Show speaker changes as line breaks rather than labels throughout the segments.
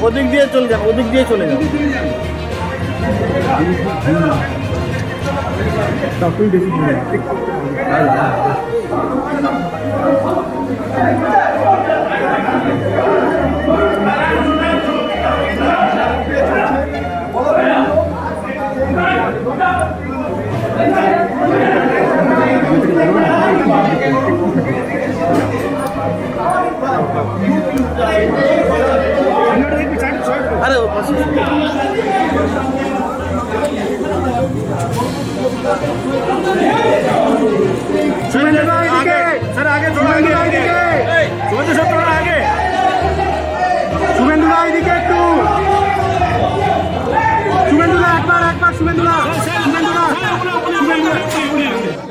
ওদিক দিয়ে চলে যান, ওদিক দিয়ে চলে যান। अरे आगे सर, आगे थोड़ा आगे, सर थोड़ा आगे। शुभेंदुला এদিকে একটু, শুভেন্দুলা একবার শুভেন্দুলা।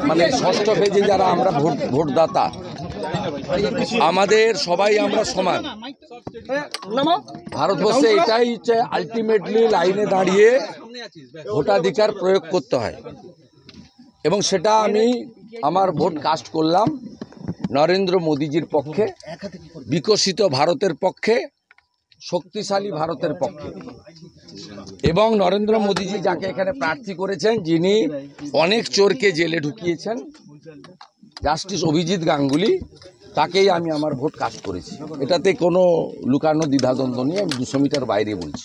মানে ষষ্ঠ ফেজে যারা আমরা ভোটদাতা, আমাদের সবাই আমরা সমান। ভারতবর্ষে এটাই হচ্ছে আলটিমেটলি লাইনে দাঁড়িয়ে ভোটাধিকার প্রয়োগ করতে হয়, এবং সেটা আমি আমার ভোট কাস্ট করলাম নরেন্দ্র মোদীজির পক্ষে, বিকশিত ভারতের পক্ষে, শক্তিশালী ভারতের পক্ষে। এবং নরেন্দ্র মোদীজি যাকে এখানে প্রার্থী করেছেন, যিনি অনেক চোরকে জেলে ঢুকিয়েছেন, জাস্টিস অভিজিৎ গাঙ্গুলি, তাকেই আমি আমার ভোট কাস্ট করেছি। এটাতে কোনো লুকানো দ্বিধাদ্বন্দ্ব নিয়ে আমি 200 মিটার বাইরে বলছি।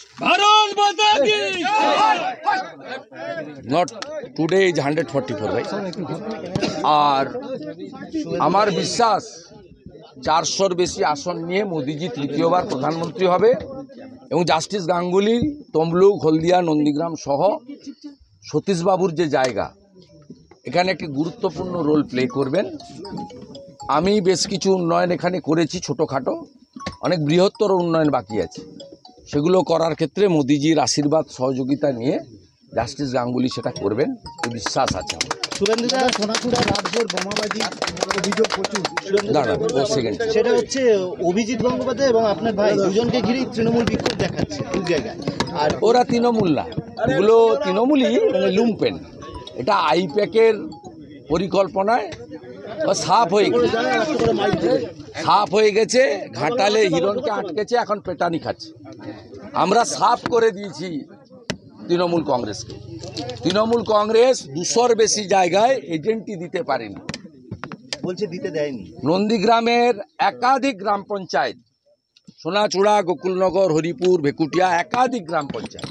নট টুডে ইজ 144 ভাই। আর আমার বিশ্বাস 400-র বেশি আসন নিয়ে মোদিজি তৃতীয়বার প্রধানমন্ত্রী হবে, এবং জাস্টিস গাঙ্গুলি তমলুক, হলদিয়া, নন্দীগ্রাম সহ সতীশবাবুর যে জায়গা, এখানে একটি গুরুত্বপূর্ণ রোল প্লে করবেন। আমি বেশ কিছু উন্নয়ন এখানে করেছি, ছোটোখাটো, অনেক বৃহত্তর উন্নয়ন বাকি আছে। সেগুলো করার ক্ষেত্রে মোদিজির আশীর্বাদ সহযোগিতা নিয়ে জাস্টিস গাঙ্গুলি সেটা করবেন, এই বিশ্বাস আছে আমার।
সেটা হচ্ছে অভিজিৎ গঙ্গোপাধ্যায় এবং আপনার ভাই দুজনকে ঘিরেই তৃণমূল বিক্ষোভ দেখাচ্ছে দু জায়গায়। আর
ওরা তৃণমূল না, এগুলো তৃণমূলই, মানে লুম্পেন। এটা আইপ্যাকের পরিকল্পনায় সাফ হয়ে গেছে। ঘাটালে হিরণকে আটকেছে, এখন পেটানি খাচ্ছে। আমরা সাফ করে দিয়েছি তৃণমূল কংগ্রেসকে। তৃণমূল কংগ্রেস 200-র বেশি জায়গায় এজেন্টই দিতে পারেনি,
বলছে দিতে দেয়নি।
নন্দীগ্রামের একাধিক গ্রাম পঞ্চায়েত, সোনাচূড়া, গোকুলনগর, হরিপুর, ভেকুটিয়া, একাধিক গ্রাম পঞ্চায়েত,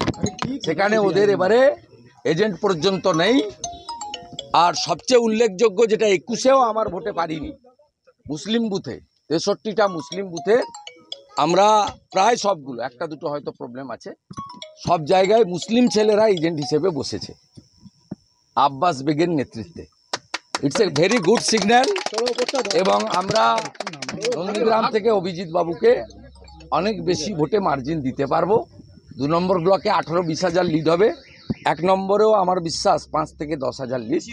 সেখানে ওদের এবারে এজেন্ট পর্যন্ত নেই। আর সবচেয়ে উল্লেখযোগ্য যেটা 21-এও আমার ভোটে পারিনি, মুসলিম বুথে, 63টা মুসলিম বুথে আমরা প্রায় সবগুলো, একটা দুটো হয়তো প্রবলেম আছে, সব জায়গায় মুসলিম ছেলেরা এজেন্ট হিসেবে বসেছে আব্বাস বেগের নেতৃত্বে। It's a very good signal. এবং আমরা নন্দীগ্রাম থেকে অভিজিৎ বাবুকে অনেক বেশি ভোটে মার্জিন দিতে পারবো। 2 নম্বর ব্লকে 18-20 হাজার লিড হবে। 1 নম্বরেও আমার বিশ্বাস 5 থেকে 10 হাজার লিড।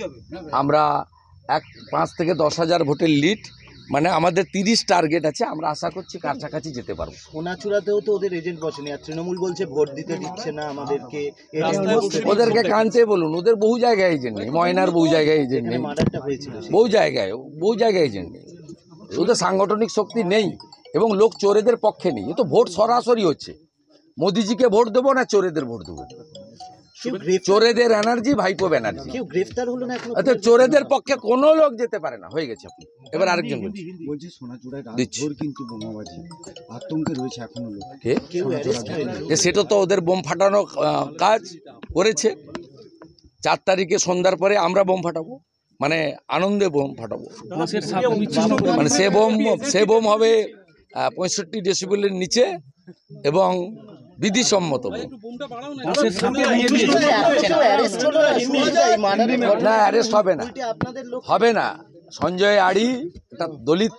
আমরা 5 থেকে 10 হাজার ভোটের লিড, মানে আমাদের 30 টার্গেট আছে। আমরা আশা করছি কাছাকাছি যেতে পারবো।
সোনাচূড়াতেও তো ওদের এজেন্ট বসেনি, আর তৃণমূল বলছে ভোট দিতে দিচ্ছে না আমাদেরকে।
ওদেরকে কানতে বলুন, ওদের বহু জায়গায় এজেন্ট নেই। ময়নার বহু জায়গায় এজেন্ট নেই, বহু জায়গায় এজেন্ট নেই। ওদের সাংগঠনিক শক্তি নেই, এবং লোক চোরেদের পক্ষে নেই। এ তো ভোট সরাসরি হচ্ছে। মোদিজিকে ভোট দেবো না চোরেদের ভোট দেবো? চোরেদের এনার্জি ভাইপো ব্যানার্জি।
গ্রেফতার হলো না এখন।
আচ্ছা, চোরেদের পক্ষে কোনো লোক যেতে পারে না, হয়ে গেছে। আপনি এবার আরেকজন
বলছে সোনাচূড়ায় রাতভর কিন্তু বোমাবাজি, আতঙ্কে রয়েছে এখনো লোক।
সেটা তো ওদের বোম ফাটানো কাজ করেছে। 4 তারিখে সন্ধ্যার পরে আমরা বোম ফাটাবো, মানে আনন্দে বোম ফাটাবো। মানে সে বোম হবে 65 ডেসিবেলের নিচে এবং বিধিসম্মত। না, অ্যারেস্ট হবে না। সঞ্জয় আড়ি একটা দলিত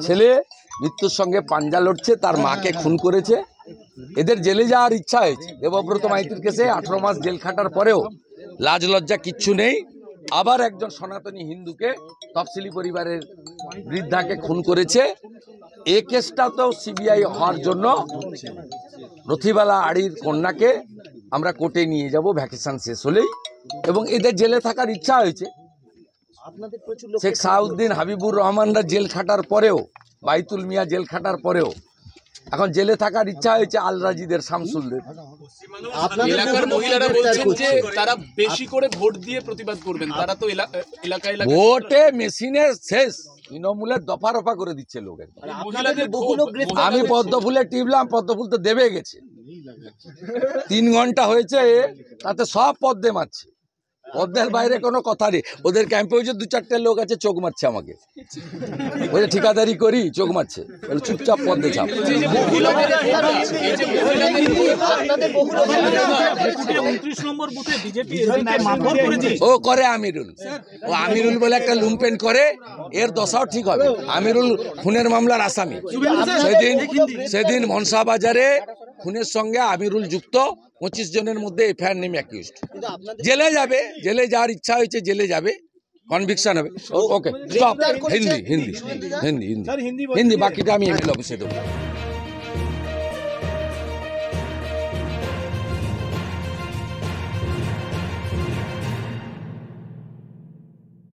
ছেলে, মৃত্যুর সঙ্গে পাঞ্জা লড়ছে, তার মাকে খুন করেছে। এদের জেলে যাওয়ার ইচ্ছা হয়েছে। দেবব্রত মাইতির কেসে 18 মাস জেল খাটার পরেও লাজ লজ্জা কিচ্ছু নেই। আবার একজন সনাতনী হিন্দুকে তফসিলি পরিবারের বৃদ্ধাকে খুন করেছে। এই কেসটা তো সিবিআই হওয়ার জন্য রথিবালা আড়ির কন্যাকে আমরা কোর্টে নিয়ে যাব ভ্যাকেশন শেষ হলেই, এবং এদের জেলে থাকার ইচ্ছা হয়েছে।
আপনাদের প্রচুর
শেখ সাউদ্দিন হাবিবুর রহমানরা জেল খাটার পরেও, বাইতুল মিয়া জেল খাটার পরেও এখন জেলে থাকার ইচ্ছা হয়েছে আল রাজিদের, শামসুলদের।
এলাকার মহিলারা বলছেন যে তারা বেশি করে ভোট দিয়ে প্রতিবাদ করবেন, তারা তো এলাকায়
ভোটে মেশিনে শেষ, তৃণমূলের দফা রফা করে দিচ্ছে লোকের।
মহিলাদের
বহু লোক গ্রেফতার
আমি পদ্মফুলে টিপলাম, পদ্মফুল তো দেবে গেছে, 3 ঘন্টা হয়েছে, তাতে সব পদ্মে মারছে, পদ্মের বাইরে কোনো কথা নেই। ওদের ক্যাম্পে হয়েছে 2-4টে লোক আছে, চোখ মারছে আমাকে, ওই যে ঠিকাদারি করি, চোখ মারছে, বলে চুপচাপ পদ্মে চাপ। ও করে আমিরুল, ও আমিরুল বলে একটা লুম্পেন করে, এর দশাও ঠিক হবে। আমিরুল খুনের মামলার আসামি, সেদিন মনসা বাজারে খুনের সঙ্গে আমিরুল যুক্ত, 25 জনের মধ্যে এফআইআর নেমে অ্যাকিউজড। জেলে যাবে, জেলে যাওয়ার ইচ্ছা হয়েছে, জেলে যাবে, কনভিকশন হবে। ওকে স্টপ, হিন্দি হিন্দি হিন্দি হিন্দি হিন্দি, বাকিটা আমি এমএলএ অফিসে দেবো।